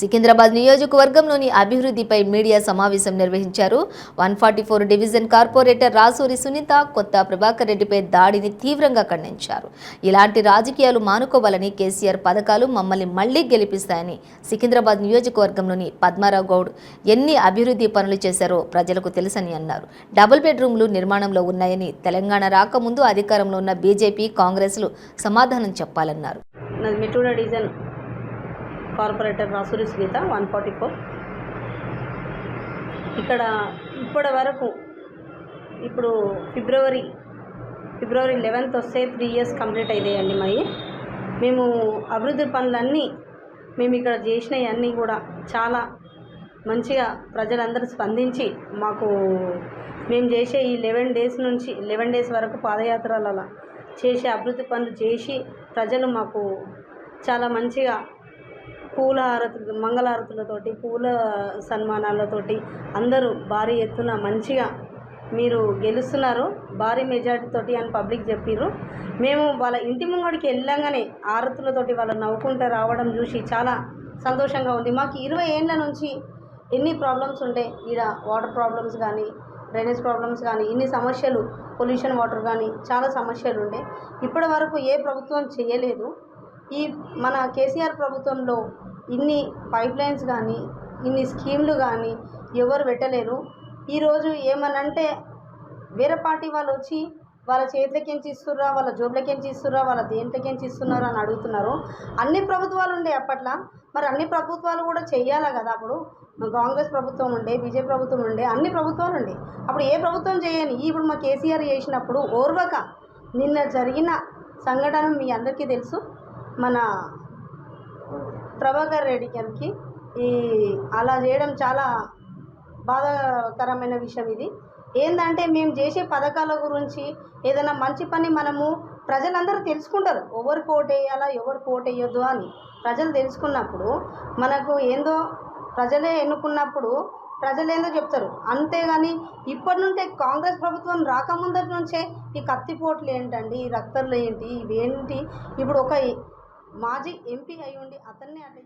సికింద్రాబాద్ నియోజకవర్గంలోని అభివృద్ధిపై మీడియా సమావేశం నిర్వహించారు. 144 డివిజన్ కార్పొరేటర్ రాసూరి సునీత కొత్త ప్రభాకర్ రెడ్డిపై దాడిని తీవ్రంగా ఖండించారు. ఇలాంటి రాజకీయాలు మానుకోవాలని, కేసీఆర్ పథకాలు మమ్మల్ని మళ్లీ గెలిపిస్తాయని, సికింద్రాబాద్ నియోజకవర్గంలోని పద్మారావు గౌడ్ ఎన్ని అభివృద్ధి పనులు చేశారో ప్రజలకు తెలుసని అన్నారు. డబుల్ బెడ్రూమ్లు నిర్మాణంలో ఉన్నాయని, తెలంగాణ రాకముందు అధికారంలో ఉన్న బీజేపీ, కాంగ్రెస్లు సమాధానం చెప్పాలన్నారు. కార్పొరేటర్ రాసూరి సునీత 144. ఇక్కడ ఇప్పటి వరకు ఇప్పుడు ఫిబ్రవరి 11th వస్తే 3 years కంప్లీట్ అయ్యాయండి. మేము అభివృద్ధి పనులన్నీ మేము ఇక్కడ చేసినవన్నీ కూడా చాలా మంచిగా ప్రజలందరూ స్పందించి మాకు మేము చేసే ఈ 11 days వరకు పాదయాత్రలలో చేసే అభివృద్ధి పనులు చేసి ప్రజలు మాకు చాలా మంచిగా పూల హారతులు, మంగళహారతులతోటి, పూల సన్మానాలతోటి అందరూ భారీ ఎత్తున మంచిగా మీరు గెలుస్తున్నారు భారీ మెజార్టీతోటి అని పబ్లిక్ చెప్పారు. మేము వాళ్ళ ఇంటి ముంగడికి వెళ్ళంగానే హారతులతోటి వాళ్ళు నవ్వుకుంటూ రావడం చూసి చాలా సంతోషంగా ఉంది. మాకు 20 ఏళ్ళ నుంచి ఎన్ని ప్రాబ్లమ్స్ ఉండే, ఈడ వాటర్ ప్రాబ్లమ్స్ కానీ, డ్రైనేజ్ ప్రాబ్లమ్స్ కానీ, ఇన్ని సమస్యలు, పొల్యూషన్ వాటర్ కానీ చాలా సమస్యలు ఉండే. ఇప్పటి వరకు ఏ ప్రభుత్వం చేయలేదు. ఈ మన కేసీఆర్ ప్రభుత్వంలో ఇన్ని పైప్ లైన్స్ కానీ, ఇన్ని స్కీమ్లు కానీ ఎవరు పెట్టలేరు. ఈరోజు ఏమనంటే వేరే పార్టీ వాళ్ళు వచ్చి వాళ్ళ చేతులకించి ఇస్తుర్రా, వాళ్ళ జోబులకించి ఇస్తుర్రా, వాళ్ళ దేంట్లకించి ఇస్తున్నారు అని అడుగుతున్నారు. అన్ని ప్రభుత్వాలు ఉండే అప్పట్లో, మరి అన్ని ప్రభుత్వాలు కూడా చెయ్యాలా కదా. అప్పుడు కాంగ్రెస్ ప్రభుత్వం ఉండే, బీజేపీ ప్రభుత్వం ఉండే, అన్ని ప్రభుత్వాలు ఉండే. అప్పుడు ఏ ప్రభుత్వం చేయని ఇప్పుడు మా కేసీఆర్ చేసినప్పుడు ఓర్వక నిన్న జరిగిన సంఘటన మీ అందరికీ తెలుసు. మన ప్రభాకర్ రెడ్డి గారికి అలా చేయడం చాలా బాధాకరమైన విషయం. ఇది ఏంటంటే మేము చేసే పథకాల గురించి ఏదైనా మంచి పని మనము ప్రజలందరూ తెలుసుకుంటారు. ఎవరికి ఓటు వేయాలా, ఎవరికి ఓటు వేయొద్దు అని ప్రజలు తెలుసుకున్నప్పుడు, మనకు ఏందో ప్రజలే ఎన్నుకున్నప్పుడు ప్రజలేందో చెప్తారు. అంతేగాని ఇప్పటి నుండే కాంగ్రెస్ ప్రభుత్వం రాకముందటి నుంచే ఈ కత్తిపోట్లు ఏంటండి, ఈ రక్తర్లు ఏంటి, ఇవేంటి, ఇప్పుడు ఒక మాజీ ఎంపీ అయి ఉండి అతన్నే అట్లా